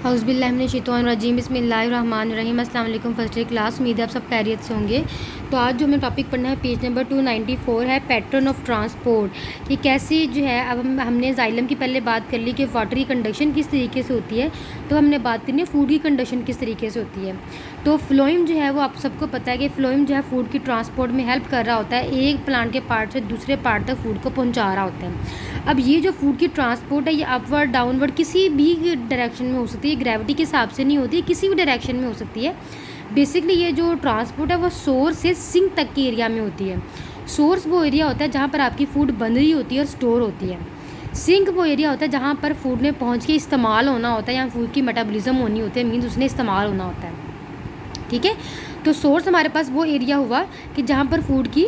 औज़ुबिल्लाहिमिनश्शैतानिर्रजीम बिस्मिल्लाहिर्रहमानिर्रहीम। अस्सलाम वालेकुम फर्स्ट ईयर क्लास। उम्मीद है आप सब खैरियत से होंगे। तो आज जो हमें टॉपिक पढ़ना है पेज नंबर 294 है पैटर्न ऑफ ट्रांसपोर्ट कि कैसे जो है। अब हमने जाइलम की पहले बात कर ली कि वाटर की कंडक्शन किस तरीके से होती है, तो हमने बात करनी है फूड की कंडक्शन किस तरीके से होती है। तो फ्लोइम जो है वो आप सबको पता है कि फ्लोइम जो है फूड की ट्रांसपोर्ट में हेल्प कर रहा होता है, एक प्लांट के पार्ट से दूसरे पार्ट तक फूड को पहुँचा रहा होता है। अब ये जो फूड की ट्रांसपोर्ट है ये अपवर्ड डाउनवर्ड किसी भी डायरेक्शन में हो सकती है, ग्रेविटी के हिसाब से नहीं होती, किसी भी डायरेक्शन में हो सकती है। बेसिकली ये जो ट्रांसपोर्ट है वो सोर्स से सिंक तक के एरिया में होती है। सोर्स वो एरिया होता है जहाँ पर आपकी फूड बन रही होती है और स्टोर होती है। सिंक वो एरिया होता है जहाँ पर फूड ने पहुँच के इस्तेमाल होना होता है, यहाँ फूड की मेटाबॉलिज्म होनी होती है, मीन्स उसने इस्तेमाल होना होता है। ठीक है, तो सोर्स हमारे पास वो एरिया हुआ कि जहाँ पर फूड की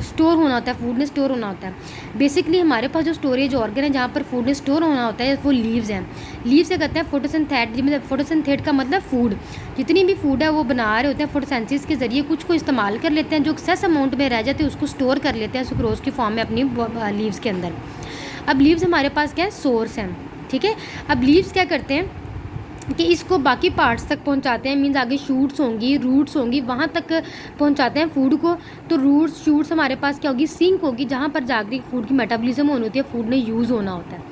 स्टोर होना होता है, फूड ने स्टोर होना होता है। बेसिकली हमारे पास जो स्टोरेज ऑर्गन है जहाँ पर फूड ने स्टोर होना होता है वो लीव्स हैं। लीव्स से कहते हैं फोटोसिंथेट, मतलब फोटोसिंथेट का मतलब फूड। जितनी भी फूड है वो बना रहे होते हैं फोटोसिंथेसिस के ज़रिए, कुछ को इस्तेमाल कर लेते हैं, जो एक्सेस अमाउंट में रह जाते हैं उसको स्टोर कर लेते हैं सुक्रोज की फॉर्म में अपनी लीव्स के अंदर। अब लीव्स हमारे पास क्या है, सोर्स हैं। ठीक है, अब लीव्स क्या करते हैं कि इसको बाकी पार्ट्स तक पहुंचाते हैं, मीन्स आगे शूट्स होंगी, रूट्स होंगी, वहाँ तक पहुंचाते हैं फूड को। तो रूट्स शूट्स हमारे पास क्या होगी, सिंक होगी, जहाँ पर जाकर फूड की मेटाबॉलिज्म होनी होती है, फूड ने यूज़ होना होता है।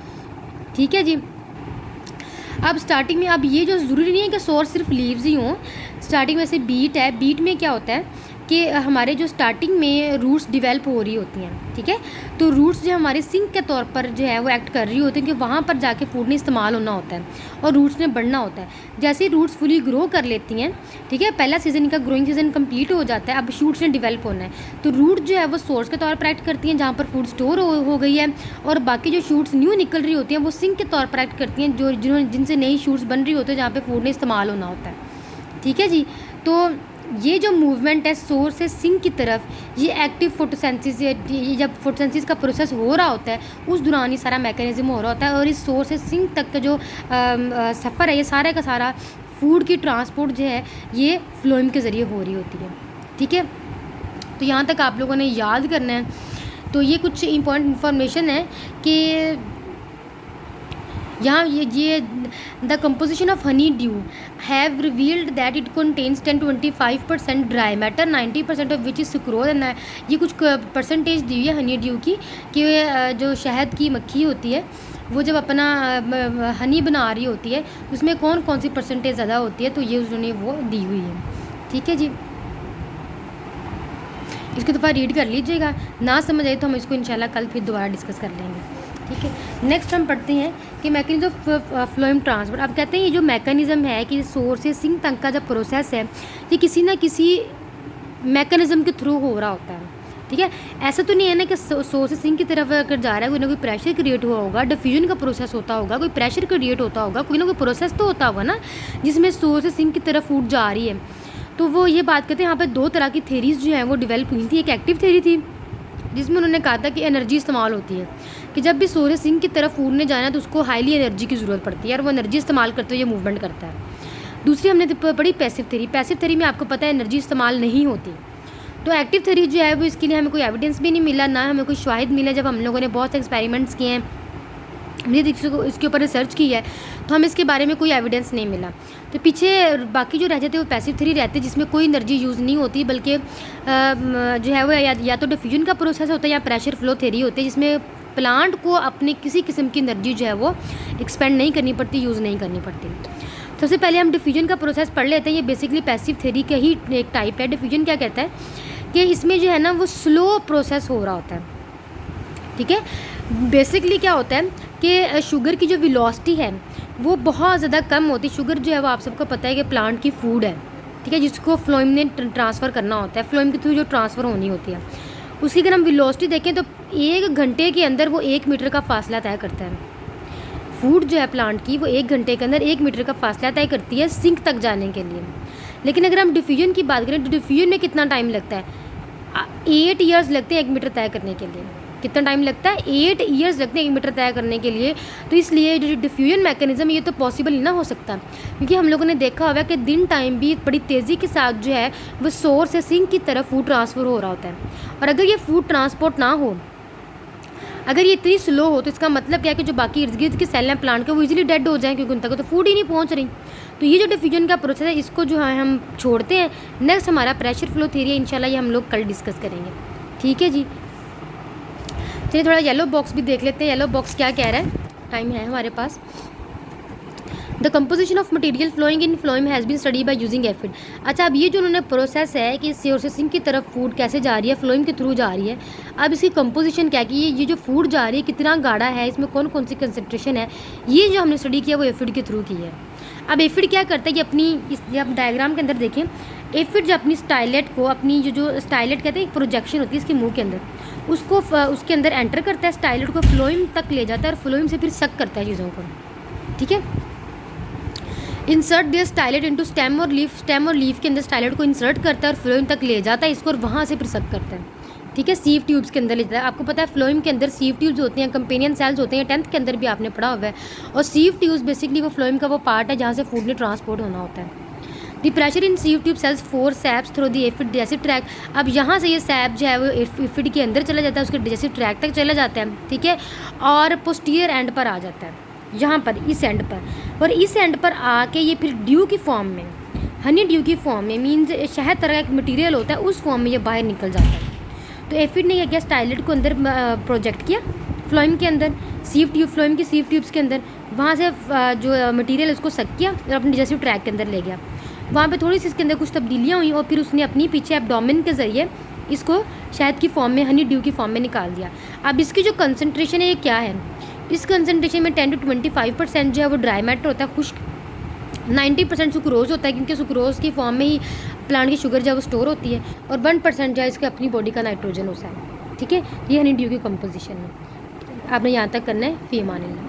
ठीक है जी। अब स्टार्टिंग में, अब ये जो ज़रूरी नहीं है कि सोर्स सिर्फ लीव्स ही हों। स्टार्टिंग में से बीट है, बीट में क्या होता है कि हमारे जो स्टार्टिंग में रूट्स डिवेल्प हो रही होती हैं। ठीक है, तो रूट्स जो हमारे सिंक के तौर पर जो है वो एक्ट कर रही होती हैं कि वहाँ पर जाके फूड ने इस्तेमाल होना होता है और रूट्स ने बढ़ना होता है। जैसे ही रूट्स फुली ग्रो कर लेती हैं, ठीक है, पहला सीज़न का ग्रोइंग सीजन कंप्लीट हो जाता है, अब शूट्स ने डिवेल्प होना है, तो रूट जो है वो सोर्स के तौर पर एक्ट करती हैं जहाँ पर फूड स्टोर हो गई है, और बाकी जो शूट्स न्यू निकल रही होती हैं वो सिंक के तौर पर एक्ट करती हैं, जिनसे नई शूट्स बन रही होती है जहाँ पर फूड ने इस्तेमाल होना होता है। ठीक है जी। तो ये जो मूवमेंट है सोर्स से सिंक की तरफ, ये एक्टिव फोटोसिंथेसिस, ये जब फोटोसिंथेसिस का प्रोसेस हो रहा होता है उस दौरान ये सारा मैकेनिज्म हो रहा होता है, और इस सोर्स से सिंक तक का जो सफ़र है ये सारा का सारा फूड की ट्रांसपोर्ट जो है ये फ्लोइम के ज़रिए हो रही होती है। ठीक है, तो यहाँ तक आप लोगों ने याद करना है। तो ये कुछ इंपॉर्टेंट इन्फॉर्मेशन है कि यहाँ ये the composition of honey due have revealed that it contains 10-25% dry matter, 90% of which is sucrose. ये कुछ परसेंटेज दी हुई है हनी ड्यू की कि जो शहद की मक्खी होती है वो जब अपना हनी बना रही होती है उसमें कौन कौन सी परसेंटेज ज़्यादा होती है, तो ये उन्होंने वो दी हुई है। ठीक है जी, इसको दफ़ा रीड कर लीजिएगा, ना समझ आए तो हम इसको इंशाल्लाह कल फिर दोबारा डिस्कस कर लेंगे। ठीक है, नेक्स्ट हम पढ़ते हैं कि मैकेनिज्म ऑफ फ्लोइम ट्रांसपोर्ट। अब कहते हैं ये जो मैकेनिज़्म है कि सोर्स से सिंक तक का जो प्रोसेस है ये किसी ना किसी मैकेनिज़्म के थ्रू हो रहा होता है। ठीक है, ऐसा तो नहीं है ना कि सोर्स से सिंक की तरफ अगर जा रहा है कोई ना कोई प्रेशर क्रिएट हुआ होगा, डिफ्यूजन का प्रोसेस होता होगा, कोई प्रेशर क्रिएट होता होगा, कोई ना कोई प्रोसेस तो होता होगा ना जिसमें सोर्स से सिंक की तरफ फूड जा रही है। तो वो ये बात करते हैं यहाँ पर दो तरह की थेरीज जो हैं वो डिवेल्प हुई थी। एक एक्टिव थेरी थी जिसमें उन्होंने कहा था कि एनर्जी इस्तेमाल होती है, कि जब भी सोर्स सिंक की तरफ फूड ने जाना तो उसको हाईली एनर्जी की ज़रूरत पड़ती है और वो एनर्जी इस्तेमाल करते हुए ये मूवमेंट करता है। दूसरी हमने पढ़ी पैसिव थेरी। पैसिव थेरी में आपको पता है एनर्जी इस्तेमाल नहीं होती। तो एक्टिव थेरी जो है वो इसके लिए हमें कोई एविडेंस भी नहीं मिला, ना हमें कोई शाहिद मिला। जब हम लोगों ने बहुत से एक्सपेरिमेंट्स किए हैं, हमने इसके ऊपर रिसर्च की है, तो हमें इसके बारे में कोई एविडेंस नहीं मिला। तो पीछे बाकी जो रह जाते वो पैसिव थेरी रहती है जिसमें कोई एनर्जी यूज़ नहीं होती, बल्कि जो है वो या तो डिफ्यूजन का प्रोसेस होता है या प्रेशर फ्लो थेरी होती है, जिसमें प्लांट को अपने किसी किस्म की एनर्जी जो है वो एक्सपेंड नहीं करनी पड़ती, यूज़ नहीं करनी पड़ती। सबसे पहले हम डिफ्यूजन का प्रोसेस पढ़ लेते हैं। ये बेसिकली पैसिव थेरी का ही एक टाइप है। डिफ्यूजन क्या कहता है कि इसमें जो है ना वो स्लो प्रोसेस हो रहा होता है। ठीक है, बेसिकली क्या होता है कि शुगर की जो वेलोसिटी है वो बहुत ज़्यादा कम होती है। शुगर जो है वो आप सबको पता है कि प्लांट की फूड है, ठीक है, जिसको फ्लोइम ने ट्रांसफ़र करना होता है, फ्लोइम के थ्रू जो ट्रांसफ़र होनी होती है उसकी अगर हम वेलोसिटी देखें तो 1 घंटे के अंदर वो 1 मीटर का फासला तय करता है। फूड जो है प्लांट की वो 1 घंटे के अंदर 1 मीटर का फासला तय करती है सिंक तक जाने के लिए। लेकिन अगर हम डिफ्यूजन की बात करें तो डिफ्यूजन में कितना टाइम लगता है, 8 ईयर्स लगते हैं 1 मीटर तय करने के लिए। कितना टाइम लगता है, 8 ईयर्स लगते हैं 1 मीटर तय करने के लिए। तो इसलिए जो डिफ्यूजन मैकेनिज्म ये तो पॉसिबल ही ना हो सकता, क्योंकि हम लोगों ने देखा हुआ कि दिन टाइम भी बड़ी तेज़ी के साथ जो है वो सोर्स से सिंक की तरफ फूड ट्रांसफ़र हो रहा होता है। और अगर ये फूड ट्रांसपोर्ट ना हो, अगर ये इतनी स्लो हो तो इसका मतलब क्या है कि जो बाकी इर्द गिर्द के सेल हैं प्लांट के वो इजीली डेड हो जाएं, क्योंकि उन तक तो फूड ही नहीं पहुंच रही। तो ये जो डिफ्यूजन का प्रोसेस है इसको जो है हम छोड़ते हैं। नेक्स्ट हमारा प्रेशर फ्लो थ्योरी है, इंशाल्लाह ये हम लोग कल डिस्कस करेंगे। ठीक है जी, चलिए थोड़ा येलो बॉक्स भी देख लेते हैं। येलो बॉक्स क्या कह रहा है, टाइम है हमारे पास। The composition of material flowing in phloem has been study by using aphid. अच्छा, अब ये जो उन्होंने प्रोसेस है कि प्रोसेसिंग की तरफ फूड कैसे जा रही है, फ्लोइम के थ्रू जा रही है। अब इसकी कंपोजिशन क्या की, ये जो फूड जा रही है कितना गाढ़ा है, इसमें कौन कौन सी कंसनट्रेशन है, ये जो हमने स्टडी किया वो एफिड के थ्रू की है। अब एफिड क्या करता है कि अपनी इस आप डायग्राम के अंदर देखें, एफिड जो अपनी स्टाइलेट को, अपनी जो स्टाइलेट कहते हैं एक प्रोजेक्शन होती है इसके मुंह के अंदर, उसको उसके अंदर एंटर करता है, स्टाइलेट को फ्लोइम तक ले जाता है और फ्लोइम से फिर सक करता है चीज़ों को। ठीक है, इंसर्ट दियर स्टाइलेट इनटू स्टेम और लीफ, स्टेम और लीफ के अंदर स्टाइलेट को इंसर्ट करता है और फ्लोइम तक ले जाता है इसको, और वहाँ से फिर सक करता है। ठीक है, सीव ट्यूब्स के अंदर ले जाता है। आपको पता है फ्लोइम के अंदर सीव ट्यूब्स होती हैं, कंपेनियन सेल्स होते हैं, 10th के अंदर भी आपने पढ़ा हुआ है। और सीव ट्यूब्स बेसिकली वो फ्लोइम का वो पार्ट है जहाँ से फूड ने ट्रांसपोर्ट होना होता है। The pressure in sieve tube cells force saps through the aphid digestive track. अब यहाँ से ये सैप जो है वो एफिड के अंदर चला जाता है, उसके डाइजेस्टिव ट्रैक तक चला जाता है। ठीक है, और पोस्टीरियर एंड पर आ जाता है, यहाँ पर इस एंड पर, और इस एंड पर आके ये फिर ड्यू की फॉर्म में, हनी ड्यू की फॉर्म में, मीन्स शहद तरह का एक मटेरियल होता है, उस फॉर्म में ये बाहर निकल जाता है। तो एफिड ने क्या किया, स्टाइलेट को अंदर प्रोजेक्ट किया फ्लोइम के अंदर, सीव ट्यूब, फ्लोइम की सीव ट्यूब्स के अंदर, वहाँ से जो मटेरियल उसको सक किया और अपने डाइजेस्टिव ट्रैक के अंदर ले गया। वहाँ पे थोड़ी सी इसके अंदर कुछ तब्दीलियाँ हुई और फिर उसने अपनी पीछे एब्डोमेन के ज़रिए इसको शहद की फॉर्म में, हनी ड्यू की फॉर्म में निकाल दिया। अब इसकी जो कंसनट्रेशन है ये क्या है, इस कंसनट्रेशन में 10 to 25% जो है वो ड्राई मैटर होता है, खुश्क। 90% सुक्रोज होता है, क्योंकि सुक्रोज की फॉर्म में ही प्लांट की शुगर जो है वो स्टोर होती है, और 1% जो है इसके अपनी बॉडी का नाइट्रोजन होता है। ठीक है, ये हनी ड्यू की कंपोजिशन है। आपने यहाँ तक करना है। फी अमान अल्लाह।